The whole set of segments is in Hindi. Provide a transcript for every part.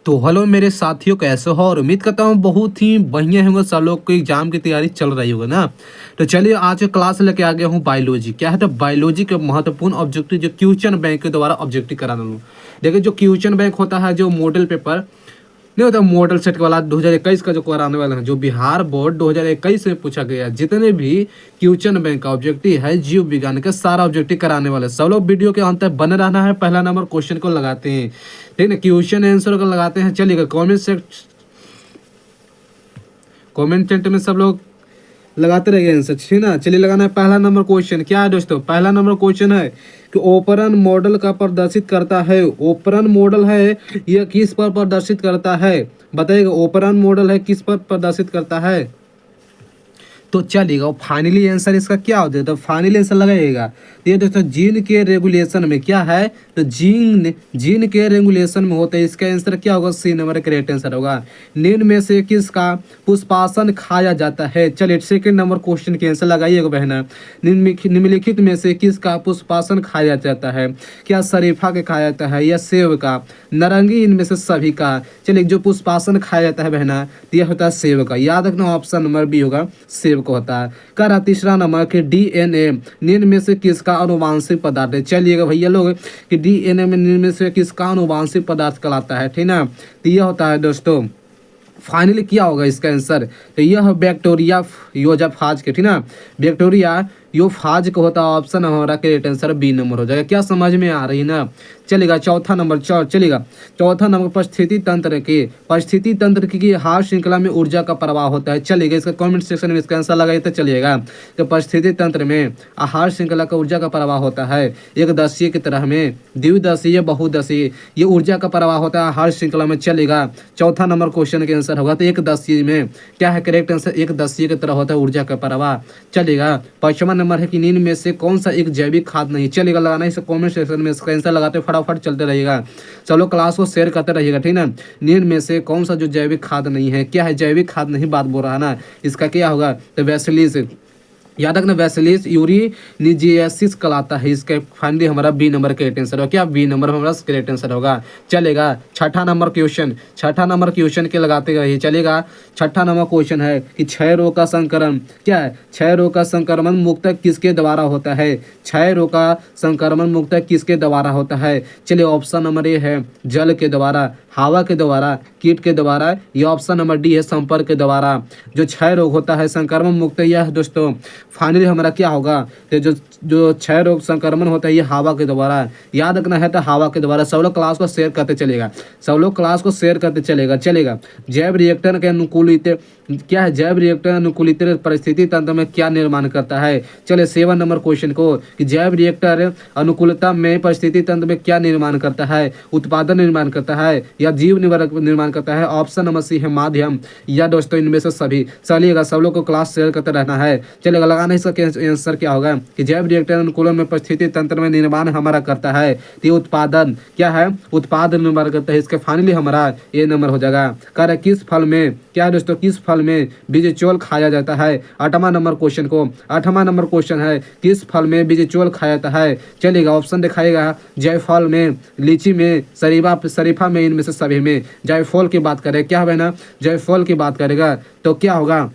तो हेलो मेरे साथियों, कैसे हो? और उम्मीद करता हूँ बहुत ही बढ़िया होंगे। सब लोग को एग्जाम की तैयारी चल रही होगी ना। तो चलिए आज के क्लास लेके आ गया हूँ बायोलॉजी। क्या है? तो बायोलॉजी के महत्वपूर्ण ऑब्जेक्टिव जो क्वेश्चन बैंक के द्वारा ऑब्जेक्टिव कराना लूँ। देखिए, जो क्वेश्चन बैंक होता है, जो मॉडल पेपर नहीं होता, मॉडल सेट वाला 2021 का जो कराने वाला है, जो बिहार बोर्ड 2021 में पूछा गया है, जितने भी क्वेश्चन बैंक का ऑब्जेक्टिव है जीव विज्ञान का सारा ऑब्जेक्टिव कराने वाले सब लोग वीडियो के अंत तक बने रहना है। पहला नंबर क्वेश्चन को लगाते हैं, ठीक है, क्वेश्चन आंसर को लगाते हैं। चलिएगा कमेंट सेक्शन में सब लोग लगाते रहिए आंसर, ठीक है ना। चलिए लगाना है पहला नंबर क्वेश्चन। क्या है दोस्तों? पहला नंबर क्वेश्चन है कि ओपरन मॉडल का प्रदर्शित करता है। ओपरन मॉडल है यह किस पर प्रदर्शित करता है? बताइएगा, ओपरन मॉडल है किस पर प्रदर्शित करता है? तो चलिएगा, फाइनली आंसर इसका क्या हो जाए? तो फाइनली आंसर लगाइएगा। तो ये दोस्तों जीन के रेगुलेशन में क्या है? तो जीन जीन के रेगुलेशन में होता है। इसका आंसर क्या होगा? सी नंबर करेक्ट आंसर होगा। निम्न में से किसका पुष्पासन खाया जाता है? चलिए सेकंड नंबर क्वेश्चन के आंसर लगाइएगा बहना। निम्नलिखित में से किसका पुष्पासन खाया जाता है? क्या शरीफा के खाया जाता है या सेब का? नारंगी, इनमें से सभी का। चलिए, जो पुष्पासन खाया जाता है बहना, तो यह होता है सेब का। याद रखना, ऑप्शन नंबर बी होगा, सेब को होता है। कह तीसरा नंबर कि डीएनए निम्न में से किसका अनुवांशिक पदार्थ है? चलिएगा भैया लोग कि डीएनए में निम्न में से किसका अनुवांशिक पदार्थ कहलाता है, ठीक ना। तो यह होता है दोस्तों, फाइनली क्या होगा इसका आंसर? तो यह बैक्टीरिया योजाफाज के, ठीक ना, बैक्टीरिया योफाज का होता है। ऑप्शन हमारा करेक्ट आंसर बी नंबर हो जाएगा। क्या समझ में आ रही है ना? चलेगा चौथा नंबर। चलेगा चौथा नंबर परिस्थिति तंत्र की हार श्रृंखला में ऊर्जा का प्रवाह होता है। चलेगा, इसका कमेंट सेक्शन में इसका आंसर लगाइए तो चलिएगा। तो परिस्थिति तंत्र में आहार श्रृंखला का ऊर्जा का प्रवाह होता है एक दशीय की तरह में, द्विदशीय, बहुदशीय, ये ऊर्जा का प्रवाह होता है आहार श्रृंखला में। चलेगा, चौथा नंबर क्वेश्चन के आंसर होगा तो एक दशीय में। क्या है करेक्ट आंसर? एक दशीय की तरह होता है ऊर्जा का प्रवाह। चलेगा, पांचवा नंबर है कि निम्न में से कौन सा एक जैविक खाद नहीं? चलेगा, लगाना इसे कमेंट सेक्शन में इसका आंसर लगाते फटाफट चलते रहिएगा। चलो क्लास को शेयर करते रहिएगा, ठीक ना। निम्न में से कौन सा जो जैविक खाद नहीं है? क्या है? जैविक खाद नहीं बात बोल रहा है ना। इसका क्या होगा? तो वैसिलिस, याद रखना, वैसिलिस यूरिनिजिएसिस कहलाता है। इसका फाइनली हमारा बी नंबर करेक्ट आंसर होगा। क्या बी नंबर हमारा करेक्ट आंसर होगा। चलेगा, छठा नंबर क्वेश्चन के लगाते रहिए। चलेगा, छठा नंबर क्वेश्चन है कि क्षय रोग का संक्रमण क्या है? क्षय रोग का संक्रमण मुक्तक किसके द्वारा होता है? क्षय रोग का संक्रमण मुक्तक किसके द्वारा होता है? चलिए, ऑप्शन नंबर ए है जल के द्वारा, हवा के द्वारा, कीट के द्वारा, या ऑप्शन नंबर डी है संपर्क के द्वारा। जो क्षय रोग होता है संक्रमण मुक्त, यह दोस्तों फाइनली हमारा क्या होगा? तो जो क्षय रोग संक्रमण होता है ये हवा के द्वारा। याद रखना है तो हवा के द्वारा। सब लोग क्लास को शेयर करते चलेगा। चलेगा, जैव रिएक्टर के अनुकूलित क्या है? जैव रिएक्टर अनुकूलित परिस्थिति तंत्र में क्या निर्माण करता है? चलिए, 7 नंबर क्वेश्चन को कि जैव रिएक्टर अनुकूलता में परिस्थिति तंत्र में क्या निर्माण करता है? उत्पादन निर्माण करता है या जीव निवारक निर्माण करता है? ऑप्शन नंबर सी है माध्यम, या दोस्तों इनमें से सभी। चलिएगा, सब लोग को क्लास शेयर करते रहना है। चलेगा, लगाना इसका आंसर क्या होगा कि जैव रिएक्टर अनुकूलन में परिस्थिति तंत्र में निर्माण हमारा करता है। ये उत्पादन क्या है? उत्पादन निर्माण करता है। इसके फाइनली हमारा ये नंबर हो जाएगा। कार्य किस फल में क्या है दोस्तों? किस फल में बीजचोल खाया जाता है? आठवां नंबर क्वेश्चन है किस फल में बीजचोल खाया जाता है? चलेगा, ऑप्शन दिखाएगा जायफल में, लीची में, शरीफा में, इनमें से सभी में। जायफल की बात करें, क्या है ना, जायफल की बात करेगा तो क्या होगा?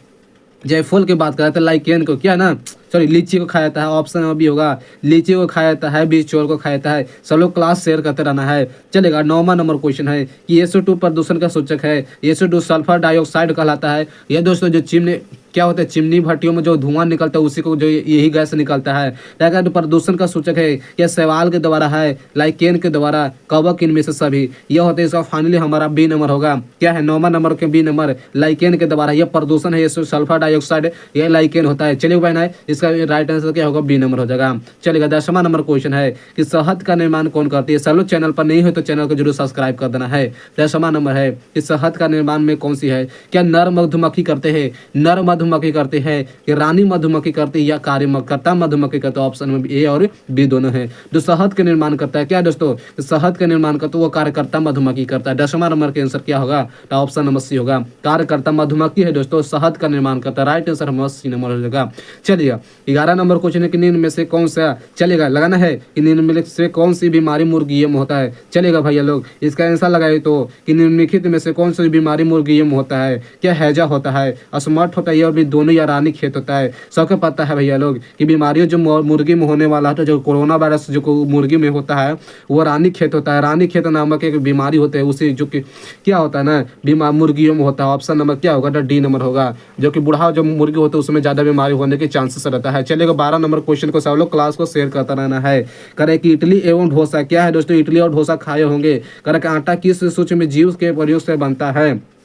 जायफल की बात करें तो लाइकेन को, क्या है ना, सॉरी, लीची को खाया जाता है। ऑप्शन में भी होगा, लीची को खाया जाता है, बीज चोल को खाया जाता है। सब लोग क्लास शेयर करते रहना है। चलेगा, 9वां नंबर क्वेश्चन है कि SO2 प्रदूषण का सूचक है। SO2 सल्फर डाइऑक्साइड कहलाता है। यह दोस्तों जो चिमनी क्या होता है, चिमनी भट्टियों में जो धुआं निकलता है उसी को जो यही गैस निकलता है। क्या तो प्रदूषण का सूचक है? यह शैवाल के द्वारा है, लाइकेन के द्वारा, कवक, इनमें से सभी। यह होता है इसका फाइनली हमारा बी नंबर होगा। क्या है? 9वां नंबर के बी नंबर, लाइकेन के द्वारा। यह प्रदूषण है, सल्फर डाइऑक्साइड, यह लाइकेन होता है। चलिए बहन है, इसका राइट आंसर क्या होगा? बी नंबर हो जाएगा। चलेगा, 10वां नंबर क्वेश्चन है कि शहद का निर्माण कौन करती है? सब लोग चैनल पर नहीं हो तो चैनल को जरूर सब्सक्राइब कर देना है। 10वां नंबर है कि शहद का निर्माण में कौन सी है? क्या नर मधुमक्खी करते हैं? नर मधुमक्खी करती है, कि रानी मधुमक्खी करती है, या कार्यकर्ता मधुमक्खी करता है? ऑप्शन में ए और बी दोनों है। जो शहद का निर्माण करता है, क्या दोस्तों, शहद का निर्माण करता है वो कार्यकर्ता मधुमक्खी करता है। 10वां नंबर का आंसर क्या होगा? तो ऑप्शन नंबर सी होगा, कार्यकर्ता मधुमक्खी है दोस्तों, शहद का निर्माण करता है। राइट आंसर हमारा सी नंबर हो जाएगा। चलिए 11 नंबर क्वेश्चन है कि निम्न में से कौन सा, चलेगा लगाना है कि निम्न में से कौन सी बीमारी मुर्गियों में होता है? चलेगा भैया लोग, इसका आंसर लगाए तो कि निम्नलिखित में से कौन सी बीमारी मुर्गियों में होता है? क्या हैजा होता है, अस्मट होता है, और भी दोनों, या रानी खेत होता है? सबको पता है भैया लोग कि बीमारियों जो मुर्गी में होने वाला है, जो कोरोना वायरस जो मुर्गी में होता है वो रानी खेत होता है। रानी खेत नामक एक बीमारी होता है, उसे जो कि क्या होता है ना, बीमार मुर्गियों में होता है। ऑप्शन नंबर क्या होगा? तो डी नंबर होगा, जो कि बूढ़ा जो मुर्गी होता है उसमें ज़्यादा बीमारी होने के चांसेस रहता है। चलेगा 12 नंबर क्वेश्चन को सब लोग क्लास को शेयर करता रहना है। करे कि इडली एवं डोसा क्या है दोस्तों? इडली और डोसा खाए होंगे। करे कि आटा किस सूक्ष्म जीव के प्रयोग से बनता है?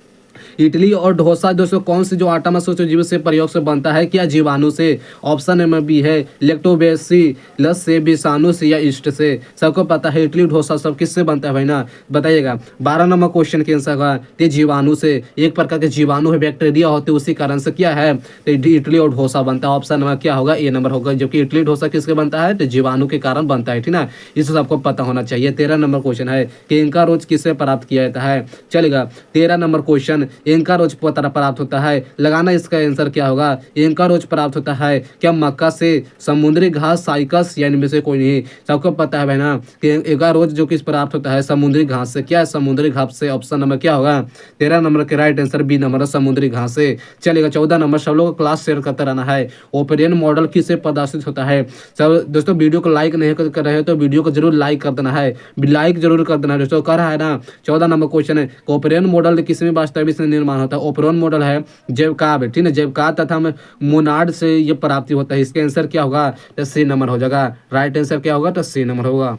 इडली और डोसा दोस्तों कौन सी जो आटा में सूक्ष्म जीव से प्रयोग से बनता है? क्या जीवाणु से? ऑप्शन नंबर बी है, लैक्टोबैसिलस से, विषाणु से, या ईस्ट से? सबको पता है इडली डोसा सब किससे बनता है भाई ना, बताइएगा। 12 नंबर क्वेश्चन के आंसर का ये जीवाणु से, एक प्रकार के जीवाणु है, बैक्टीरिया होते हैं, उसी कारण से क्या है तो इडली और डोसा बनता है। ऑप्शन नंबर क्या होगा? ए नंबर होगा, जबकि इडली डोसा किसके बनता है? तो जीवाणु के कारण बनता है, ठीक ना, इसे सबको पता होना चाहिए। 13 नंबर क्वेश्चन है कि इनका रोज किससे प्राप्त किया जाता है? चलेगा 13 नंबर क्वेश्चन, इनका रोज प्राप्त होता है, लगाना इसका आंसर क्या होगा? इनका रोज प्राप्त होता है क्या मक्का से, समुद्री घास, साइकस, या इनमें से कोई नहीं? सबको पता है भाई ना कि इनका रोज जो किस प्राप्त होता है? समुद्री घास से। क्या है? समुद्री घास से। ऑप्शन नंबर क्या होगा? 13 नंबर के राइट आंसर बी नंबर है, समुद्री घास से। चलेगा 14 नंबर, सब लोग क्लास शेयर करते रहना है। ओपेरियन मॉडल किससे प्रदर्शित होता है? सब दोस्तों वीडियो को लाइक नहीं कर रहे हो तो वीडियो को जरूर लाइक कर देना है, लाइक जरूर कर देना है दोस्तों। कर रहा है ना। 14 नंबर क्वेश्चन है, ओपेरियन मॉडल किसमें वास्तविक निर्माण होता है? ओपेरॉन मॉडल है जैवकाव, ठीक है, जैवकाव तथा मोनाड से ये प्राप्ति होता है। इसके आंसर क्या होगा? तो सी नंबर हो जाएगा। राइट आंसर क्या होगा? तो सी नंबर होगा।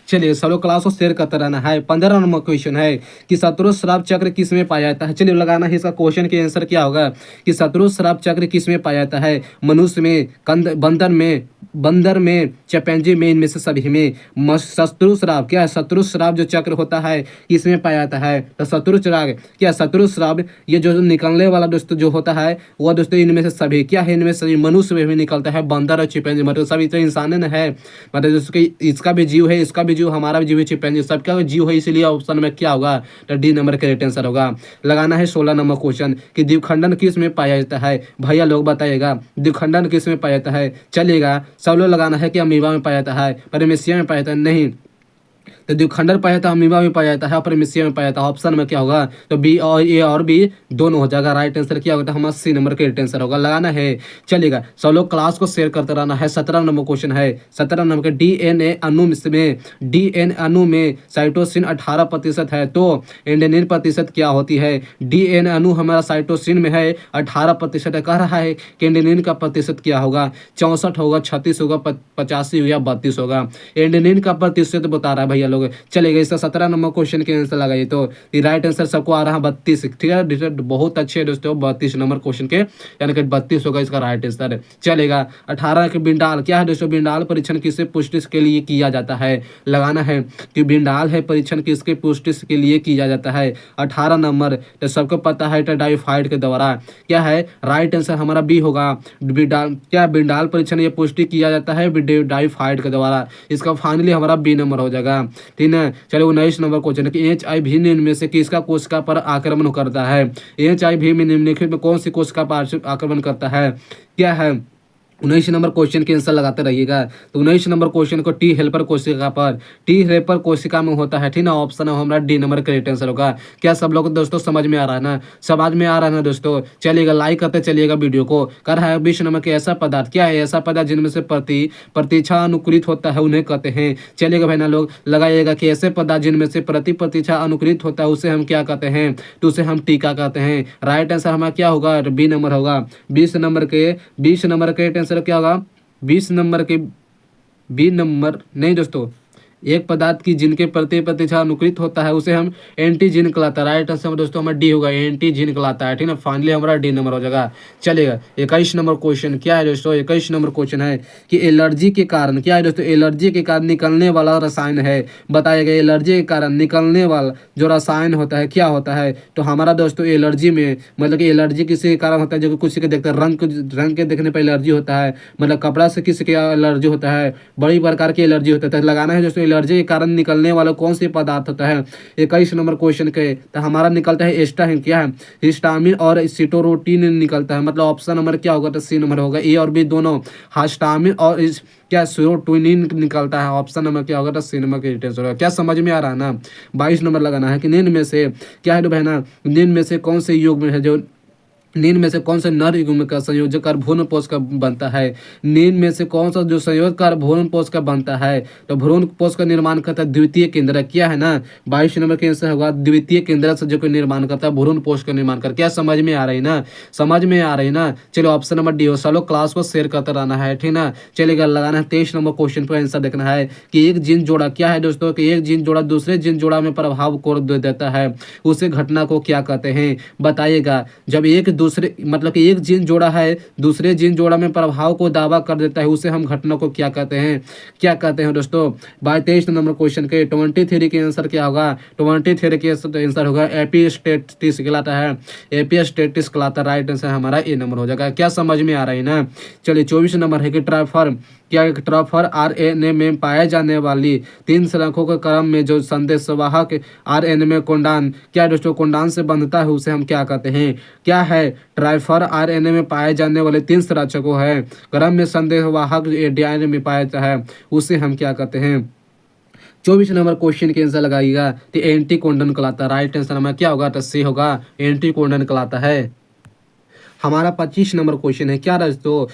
चलिए सब लोग क्लास को शेयर करते रहना है। 15 नंबर क्वेश्चन है कि शत्रु श्राप चक्र किस में पाया जाता है? चलिए लगाना है इसका क्वेश्चन के आंसर क्या होगा कि शत्रु श्राप चक्र किस में पाया जाता है? मनुष्य में, बंदर में, चिंपैंजी में, इनमें से सभी में। शत्रु श्राप क्या है? शत्रु श्राप जो चक्र होता है किसमें पाया जाता है? तो शत्रु श्राप क्या? शत्रु श्राप ये जो निकलने वाला दोस्तों जो होता है वह दोस्तों इनमें से सभी क्या है? इनमें सभी मनुष्य में भी निकलता है, बंदर और चिंपैंजी, मतलब सभी तो इंसान न है, मतलब जैसे इसका भी जीव है, इसका भी जीव, हमारा भी जीव है, चिंपैंजी सबका जीव है, इसलिए ऑप्शन में क्या होगा? तो डी नंबर का राइट आंसर होगा। लगाना है 16 नंबर क्वेश्चन कि द्विखंडन किस में पाया जाता है? भैया लोग बताइएगा द्विखंडन किस में पाया जाता है? चलेगा सब लोग लगाना है कि अमीबा में पाया जाता है, पैरामीशिया में पाया जाता है? नहीं, तो द्विखंडन पाया जाता है, अमीबा में पाया जाता है, पैरामीशिया में पाया जाता है। ऑप्शन में क्या होगा? तो बी और ए और बी दोनों हो जाएगा। राइट आंसर क्या होगा? हमारा सी नंबर का राइट आंसर होगा। लगाना है। चलेगा सब लोग क्लास को शेयर करते रहना है। 17 नंबर क्वेश्चन है, 17 नंबर के डीएनए अणु में साइटोसिन 18% है, तो एडेनिन प्रतिशत क्या होती है? डीएनए अणु हमारा साइटोसिन में है 18% है। कह रहा है कि एडेनिन का प्रतिशत क्या होगा? 64 होगा, 36 होगा, 85 या 32 होगा। एडेनिन का प्रतिशत बता रहा है भैया लोग। चलेगा इसका 17 नंबर क्वेश्चन के आंसर लगाइए तो राइट आंसर सबको आ रहा है 32, ठीक है, बहुत अच्छे दोस्तों। 32 नंबर क्वेश्चन के यानी कि 32 होगा इसका राइट आंसर। चलेगा 18 के बिंडाल क्या है दोस्तों? बिंडाल परीक्षण किससे पुष्टि के लिए किया जाता है? लगाना है कि बिंडाल है परीक्षण किसके पुष्टि के लिए किया जाता है? 18 नंबर तो सबको पता है टाइफाइड के द्वारा। क्या है? राइट आंसर हमारा बी होगा। बिंडाल क्या? बिंडाल परीक्षण ये पुष्टि किया जाता है टाइफाइड के द्वारा। इसका फाइनली हमारा बी नंबर हो जाएगा, ठीक है। चलो 19 नंबर क्वेश्चन है कि HIV निम्न से किसका कोशिका पर आक्रमण करता है? HIV में निम्नलिखित में कौन सी कोशिका पर आक्रमण करता है? क्या है? 19 नंबर क्वेश्चन के आंसर लगाते रहिएगा। तो 19 नंबर क्वेश्चन को टी हेल्पर कोशिका में होता है, ठीक ना। ऑप्शन है हमारा डी नंबर का राइट आंसर होगा। क्या सब लोग दोस्तों समझ में आ रहा है ना? समझ में आ रहा है ना दोस्तों? चलिएगा लाइक करते चलिएगा वीडियो को। कर है 20 नंबर के ऐसा पदार्थ क्या है? ऐसा पदार्थ जिनमें से प्रतिच्छा अनुकूलित होता है उन्हें कहते हैं। चलिएगा भाई ना लोग लगाइएगा कि ऐसे पदार्थ जिनमें से प्रतिच्छा अनुकूलित होता है उसे हम क्या कहते हैं? तो उसे हम टीका कहते हैं। राइट आंसर हमारा क्या होगा? बी नंबर होगा। 20 नंबर के क्या होगा? 20 नंबर के बी नंबर नहीं दोस्तों, एक पदार्थ की जिनके प्रति प्रतिशत अनुकृत होता है उसे हम एंटीजिन कहलाता है। राइट आंसर दोस्तों हमारा डी होगा, एंटीजिन कहलाता है। ठीक है, फाइनली हमारा डी नंबर हो जाएगा। चलेगा 21 नंबर क्वेश्चन क्या है दोस्तों, 21 नंबर क्वेश्चन है कि एलर्जी के कारण क्या है दोस्तों, एलर्जी के कारण निकलने वाला रसायन है। बताया गया एलर्जी के कारण निकलने वाला जो रसायन होता है क्या होता है। तो हमारा दोस्तों एलर्जी में मतलब कि एलर्जी किसी के कारण होता है, जो किसी के देखते हैं रंग के देखने पर एलर्जी होता है, मतलब कपड़ा से किसी के एलर्जी होता है, बड़ी प्रकार की एलर्जी होता है। तो लगाना है दोस्तों एलर्जी के कारण निकलने वाला कौन सी पदार्थ होता है। 21 नंबर क्वेश्चन के तो हमारा निकलता है एस्टामिन, क्या है हिस्टामिन और सिटोरोटिन निकलता है। मतलब ऑप्शन नंबर क्या होगा, तो सी नंबर होगा। ए और बी दोनों हिस्टामिन और क्या सेरोटोनिन निकलता है। ऑप्शन नंबर क्या होगा, तो सी नंबर की डिटेल्स होगा। क्या समझ में आ रहा है ना। 22 नंबर लगाना है कि निम्न में से क्या है भाई ना, निम्न में से कौन से युग में है जो निम्न में से कौन से नर युग्म का संयोजक कार्य भ्रूण पोष का बनता है। निम्न में से कौन सा जो संयोजक कार्य भ्रूण पोष का बनता है। तो भ्रूण पोष का निर्माण करता है द्वितीय केंद्र, क्या है ना 22 नंबर के आंसर होगा द्वितीय केंद्र से जो कोई निर्माण करता है भ्रूण पोष का निर्माण कर। क्या समझ में आ रही ना, समझ में आ रही ना। चलो ऑप्शन नंबर डी हो। चलो क्लास को शेयर करते रहना है, ठीक ना। चलेगा लगाना है 23 नंबर क्वेश्चन पर आंसर देखना है कि एक जीन जोड़ा क्या है दोस्तों, कि एक जीन जोड़ा दूसरे जीन जोड़ा में प्रभाव को देता है, उसे घटना को क्या कहते हैं बताइएगा। जब एक दूसरे मतलब कि एक जीन जोड़ा है दूसरे जीन जोड़ा में प्रभाव को दावा कर देता है उसे हम घटना को क्या कहते हैं, क्या कहते हैं दोस्तों। 23 नंबर क्वेश्चन के 23 के आंसर क्या होगा, 23 के आंसर होगा एपिस्टेटिस कहलाता है, एपिस्टेटिस कहलाता है। राइट आंसर हमारा ए नंबर हो जाएगा। क्या समझ में आ रही है ना। चलिए 24 नंबर है कि ट्रांसफर क्या ट्रांसफर आरएनए में पाए जाने वाली 3 श्रृंखलाओं के क्रम में जो संदेशवाहक आरएनए में कोडान क्या दोस्तों कोडान से बंधता है उसे हम क्या कहते हैं। क्या है ट्रांसफर आरएनए में पाए जाने वाले 3 संरचकों है क्रम में संदेशवाहक डीएनए में पाया जाता है उसे हम क्या कहते हैं। 24 नंबर क्वेश्चन के आंसर लगाइएगा तो एंटी कोडन कहलाता है। राइट आंसर हमारा क्या होगा, तो सी होगा, एंटी कोडन कहलाता है। हमारा 25 नंबर क्वेश्चन है क्या दोस्तों,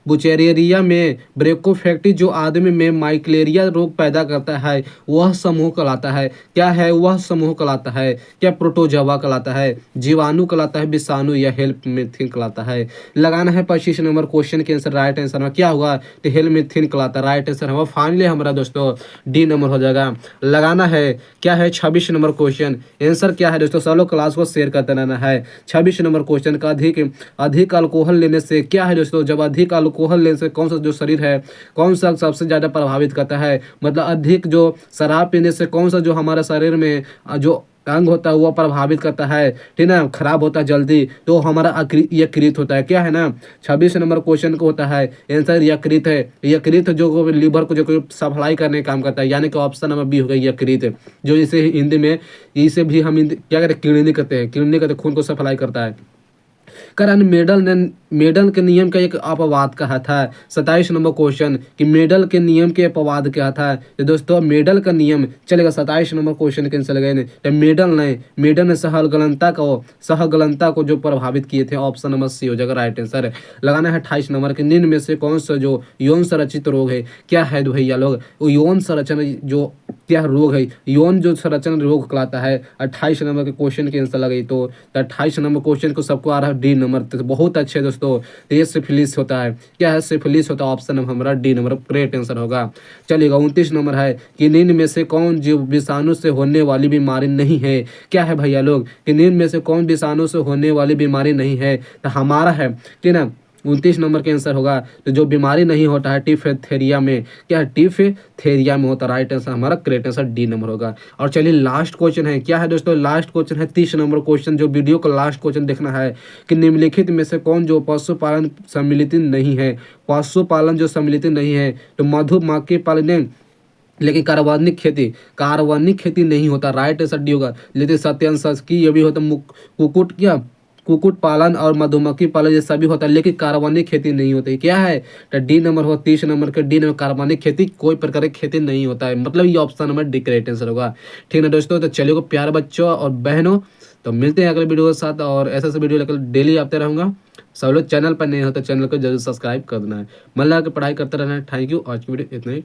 बुचेरिया में ब्रेकोफेक्टी जो आदमी में माइक्लेरिया रोग पैदा करता है वह समूह कहलाता है। क्या है वह समूह कहलाता है, क्या प्रोटोजोआ कहलाता है, जीवाणु कहलाता है, विषाणु या हेल्पमेथिन कहलाता है। लगाना है 25 नंबर क्वेश्चन के आंसर। राइट आंसर में क्या होगा, तो हेल्पमेथिन कहलाता है। राइट आंसर हमारा फाइनली हमारा दोस्तों डी नंबर हो जाएगा। लगाना है क्या है 26 नंबर क्वेश्चन। आंसर क्या है दोस्तों, सब लोग क्लास को शेयर करते रहना है। 26 नंबर क्वेश्चन का अधिक अधिक अल्कोहल लेने से क्या है दोस्तों, जब अधिक अल्कोहल लेने से कौन सा जो शरीर है कौन सा सबसे ज़्यादा प्रभावित करता है। मतलब अधिक जो शराब पीने से कौन सा जो हमारे शरीर में जो अंग होता है वो प्रभावित करता है, ठीक ना, खराब होता है जल्दी, तो हमारा यकृत होता है। क्या है ना 26 नंबर क्वेश्चन को होता है आंसर यकृत है। यकृत जो लीवर को जो सप्लाई करने का काम करता है, यानी कि ऑप्शन नंबर बी हो गया यकृत, जो इसे हिंदी में इसे भी हम क्या कहते हैं किडनी कहते हैं, किडनी कहते हैं, खून को सप्लाई करता है। कारण मेडल के नियम का एक अपवाद कहा था। 27 नंबर क्वेश्चन कि मेडल के नियम के अपवाद क्या था। तो दोस्तों मेडल का नियम चलेगा 27 नंबर क्वेश्चन के आंसर लगे तो मेडल ने सहगलनता को जो प्रभावित किए थे। ऑप्शन नंबर सी हो जाएगा राइट आंसर। लगाना है 28 नंबर के निम्न में से कौन सा जो यौन संरचित रोग है। क्या है भैया लोग, यौन संरचना जो क्या रोग है, यौन जो संरचना रोग कहलाता है। 28 नंबर के क्वेश्चन के आंसर लगे तो 28 नंबर क्वेश्चन को सबको आ रहा है डी नंबर। तो बहुत अच्छे दोस्तों, तो ये सिफिलिस होता है। क्या है सिफिलिस होता है, ऑप्शन नंबर हमारा डी नंबर ग्रेट आंसर होगा। चलिएगा 29 नंबर है कि निम्न में से कौन जीव विषाणु से होने वाली बीमारी नहीं है। क्या है भैया लोग कि निम्न में से कौन विषाणु से होने वाली बीमारी नहीं है, तो हमारा है ठीक ना 29 नंबर के आंसर होगा। तो जो बीमारी नहीं होता है टिफेथेरिया में, क्या है टिफेथेरिया में होता है। राइट आंसर हमारा करेक्ट आंसर डी नंबर होगा। और चलिए लास्ट क्वेश्चन है, क्या है दोस्तों लास्ट क्वेश्चन है 30 नंबर क्वेश्चन। जो वीडियो का लास्ट क्वेश्चन देखना है कि निम्नलिखित में से कौन जो पशुपालन सम्मिलित नहीं है। पशुपालन जो सम्मिलित नहीं है तो मधुमक्खी पालन, लेकिन कार्बनिक खेती नहीं होता। राइट आंसर डी होगा। लेकिन सत्यांश की ये भी होता कुक्कुट पालन और मधुमक्खी पालन ये सभी होता है, लेकिन कार्बनिक खेती नहीं होती। क्या है तो डी नंबर हो 30 नंबर के डी नंबर कार्बनिक खेती कोई प्रकार की खेती नहीं होता है। मतलब ये option number D correct answer होगा। ठीक है दोस्तों, तो चलिए प्यारे बच्चों और बहनों, तो मिलते हैं अगले वीडियो के साथ और ऐसा वीडियो लेकर डेली आते रहूँगा। सब लोग चैनल पर नहीं हो तो चैनल को जरूर सब्सक्राइब कर देना है। मन लगा के पढ़ाई करते रहना है। Thank you. आज की वीडियो इतना ही।